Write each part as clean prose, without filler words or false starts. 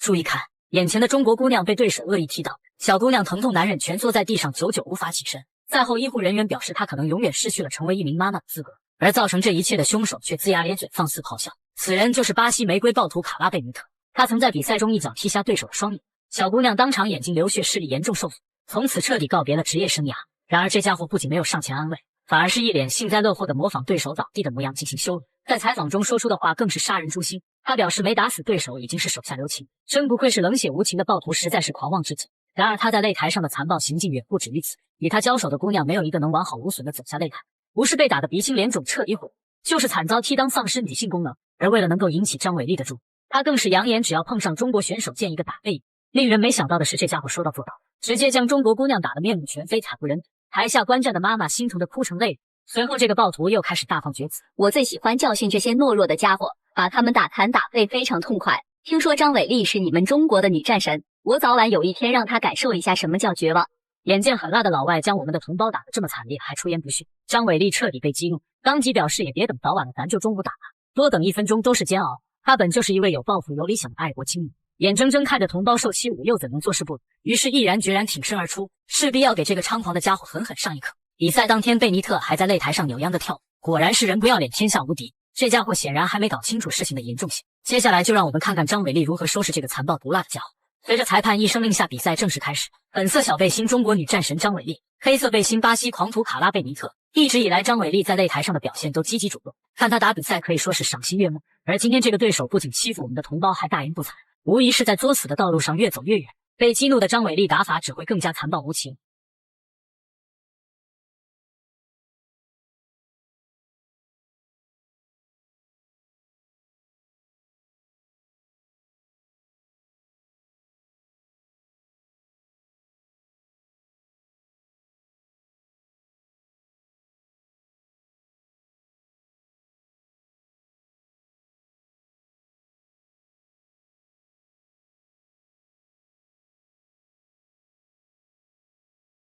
注意看，眼前的中国姑娘被对手恶意踢倒，小姑娘疼痛难忍，蜷缩在地上，久久无法起身。赛后，医护人员表示，她可能永远失去了成为一名妈妈的资格。而造成这一切的凶手却龇牙咧嘴，放肆咆哮。此人就是巴西玫瑰暴徒卡拉贝尼特。他曾在比赛中一脚踢瞎对手的双眼，小姑娘当场眼睛流血，视力严重受损，从此彻底告别了职业生涯。然而这家伙不仅没有上前安慰，反而是一脸幸灾乐祸地模仿对手倒地的模样进行羞辱。在采访中说出的话更是杀人诛心。他表示没打死对手已经是手下留情，真不愧是冷血无情的暴徒，实在是狂妄至极。然而他在擂台上的残暴行径远不止于此，与他交手的姑娘没有一个能完好无损地走下擂台，不是被打得鼻青脸肿彻底毁，就是惨遭踢裆丧失女性功能。而为了能够引起张伟丽的注意，他更是扬言只要碰上中国选手见一个打背。令人没想到的是，这家伙说到做到，直接将中国姑娘打得面目全非，惨不忍睹。台下观战的妈妈心疼得哭成泪人。随后这个暴徒又开始大放厥词，我最喜欢教训这些懦弱的家伙，把他们打残打废，非常痛快。听说张伟丽是你们中国的女战神，我早晚有一天让她感受一下什么叫绝望。眼见狠辣的老外将我们的同胞打得这么惨烈，还出言不逊，张伟丽彻底被激怒，当即表示也别等早晚了，咱就中午打吧，多等1分钟都是煎熬。他本就是一位有抱负有理想的爱国青年，眼睁睁看着同胞受欺辱，又怎能坐视不理？于是毅然决然挺身而出，势必要给这个猖狂的家伙狠狠上一课。比赛当天，贝尼特还在擂台上扭秧的跳舞，果然是人不要脸天下无敌。这家伙显然还没搞清楚事情的严重性。接下来就让我们看看张伟丽如何收拾这个残暴毒辣的家伙。随着裁判一声令下，比赛正式开始。粉色小背心中国女战神张伟丽，黑色背心巴西狂徒卡拉贝尼特。一直以来，张伟丽在擂台上的表现都积极主动，看她打比赛可以说是赏心悦目。而今天这个对手不仅欺负我们的同胞，还大言不惭，无疑是在作死的道路上越走越远。被激怒的张伟丽打法只会更加残暴无情。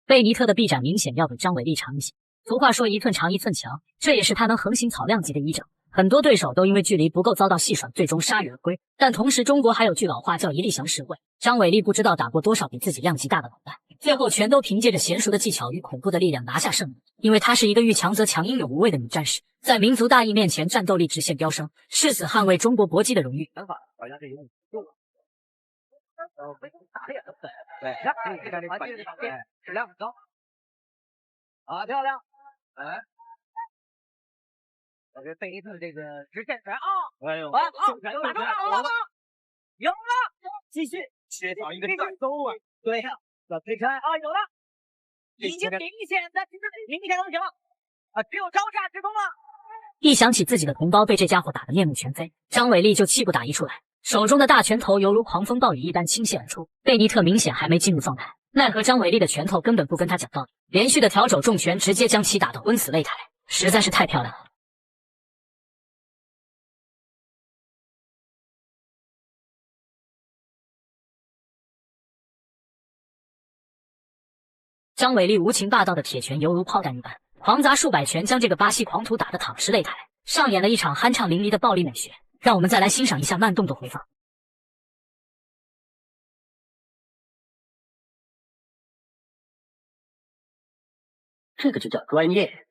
贝尼特的臂展明显要比张伟丽长一些。俗话说一寸长一寸强，这也是他能横行草量级的依仗。很多对手都因为距离不够遭到戏耍，最终铩羽而归。但同时，中国还有句老话叫一力降十会。张伟丽不知道打过多少比自己量级大的老外，最后全都凭借着娴熟的技巧与恐怖的力量拿下胜利。因为她是一个遇强则强、英勇无畏的女战士，在民族大义面前战斗力直线飙升，誓死捍卫中国搏击的荣誉。好像这有打的也很狠，对，这个反击质量很高啊，漂亮，哎，我这贝尼特这个直线拳啊，哎呦，完啊，打中了，赢了，继续缺少一个战斗啊，对呀，要推开啊，有了，已经明显能行了啊，只有招架之功了。一想起自己的同胞被这家伙打得面目全非，张伟丽就气不打一处来。手中的大拳头犹如狂风暴雨一般倾泻而出，贝尼特明显还没进入状态，奈何张伟丽的拳头根本不跟他讲道理，连续的挑肘重拳直接将其打得昏死擂台，实在是太漂亮了。张伟丽无情霸道的铁拳犹如炮弹一般，狂砸数百拳，将这个巴西狂徒打得躺尸擂台，上演了一场酣畅淋漓的暴力美学。让我们再来欣赏一下慢动作回放。这个就叫专业。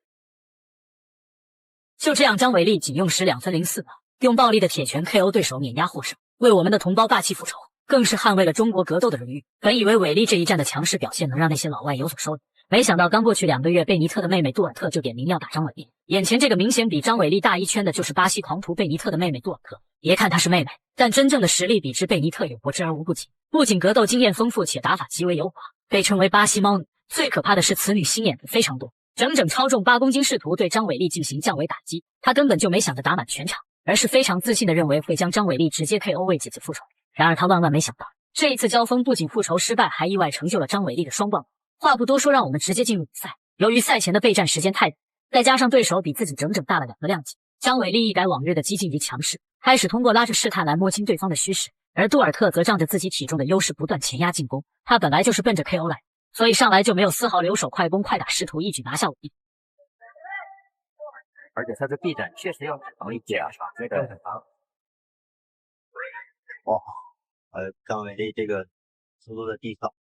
就这样，张伟丽仅用时2分04秒，用暴力的铁拳 KO 对手，碾压获胜，为我们的同胞霸气复仇，更是捍卫了中国格斗的荣誉。本以为伟丽这一战的强势表现能让那些老外有所收敛，没想到刚过去2个月，贝尼特的妹妹杜尔特就点名要打张伟丽。眼前这个明显比张伟丽大1圈的，就是巴西狂徒贝尼特的妹妹杜尔特。别看她是妹妹，但真正的实力比之贝尼特有过之而无不及。不仅格斗经验丰富，且打法极为油滑，被称为巴西猫女。最可怕的是，此女心眼子非常多，整整超重8公斤，试图对张伟丽进行降维打击。她根本就没想着打满全场，而是非常自信的认为会将张伟丽直接 KO 为姐姐复仇。然而她万万没想到，这一次交锋不仅复仇失败，还意外成就了张伟丽的双冠王。话不多说，让我们直接进入比赛。由于赛前的备战时间太短，再加上对手比自己整整大了2个量级，张伟丽一改往日的激进与强势，开始通过拉着试探来摸清对方的虚实，而杜尔特则仗着自己体重的优势不断前压进攻。他本来就是奔着 KO 来，所以上来就没有丝毫留手，快攻快打，试图一举拿下武力。而且他的臂展确实要长一些啊，这个很长。哦，张伟丽这个速度的低扫。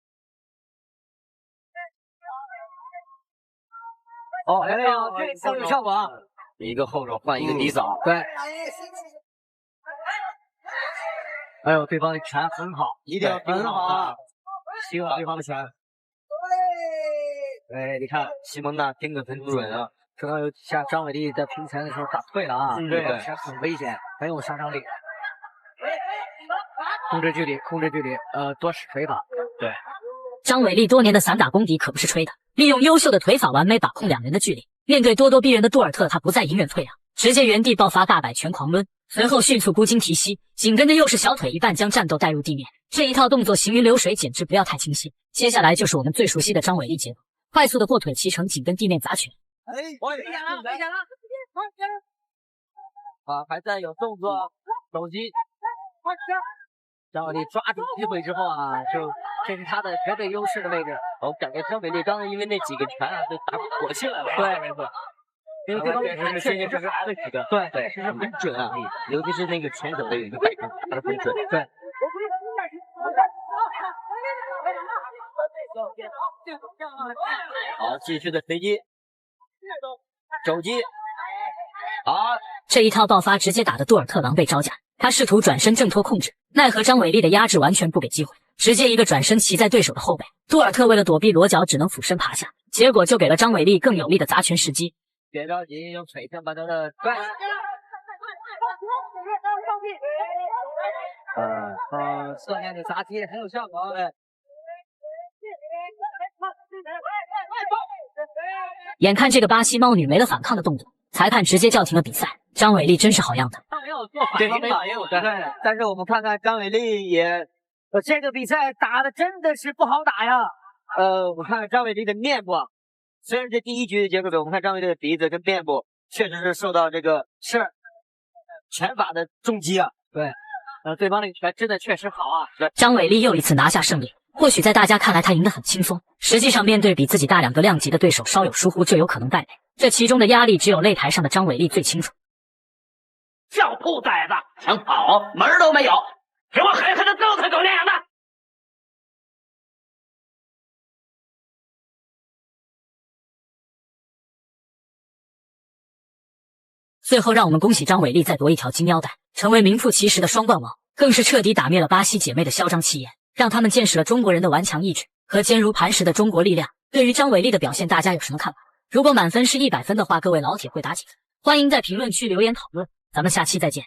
哦，哎呦，这次有效果啊！一个后手换一个低扫，对。哎呦，对方的拳很好，一定要很好啊！盯好对方的拳。哎，你看西蒙娜盯得很准啊！刚刚有像张伟丽在平前的时候打退了啊，对，拳很危险，很有杀伤力。控制距离，多使腿法。对，张伟丽多年的散打功底可不是吹的，利用优秀的腿法完美把控两人的距离。面对咄咄逼人的杜尔特，他不再隐忍退让，直接原地爆发大摆拳狂抡，随后迅速孤筋提膝，紧跟着又是小腿一半将战斗带入地面。这一套动作行云流水，简直不要太清晰。接下来就是我们最熟悉的张伟丽节奏，快速的过腿骑乘，紧跟地面砸拳。哎，危险了，危险了！啊，还在有动作，手击。张伟丽抓住机会之后啊，这是他的绝对优势的位置。我感觉张伟丽刚才因为那几个拳啊，都打火气来了。对，没错。因为对方确实是这几个，对，确实是很准啊，尤其是那个拳手的有一个摆动，打得很准。对。好，继续的随机，肘击。好，这一套爆发直接打得杜尔特狼狈招架，他试图转身挣脱控制，奈何张伟丽的压制完全不给机会，直接一个转身骑在对手的后背。杜尔特为了躲避裸脚，只能俯身爬下，结果就给了张伟丽更有力的砸拳时机。别着急，用腿先把他的拽。侧面的砸击很有效果。眼看这个巴西猫女没了反抗的动作，裁判直接叫停了比赛。张伟丽真是好样的，他没有做反抗，也有对。但是我们看看张伟丽也，这个比赛打的真的是不好打呀。我看看张伟丽的面部，虽然这第一局的结果，我们看张伟丽的鼻子跟面部确实是受到这个拳法的重击啊。对，对方那个拳真的确实好啊。张伟丽又一次拿下胜利。或许在大家看来他赢得很轻松，实际上面对比自己大2个量级的对手，稍有疏忽就有可能败北。这其中的压力只有擂台上的张伟丽最清楚。小兔崽子，想跑门儿都没有！给我狠狠的揍他狗娘养的！最后让我们恭喜张伟丽再夺一条金腰带，成为名副其实的双冠王，更是彻底打灭了巴西姐妹的嚣张气焰，让他们见识了中国人的顽强意志和坚如磐石的中国力量。对于张伟丽的表现，大家有什么看法？如果满分是100分的话，各位老铁会打几分？欢迎在评论区留言讨论，咱们下期再见。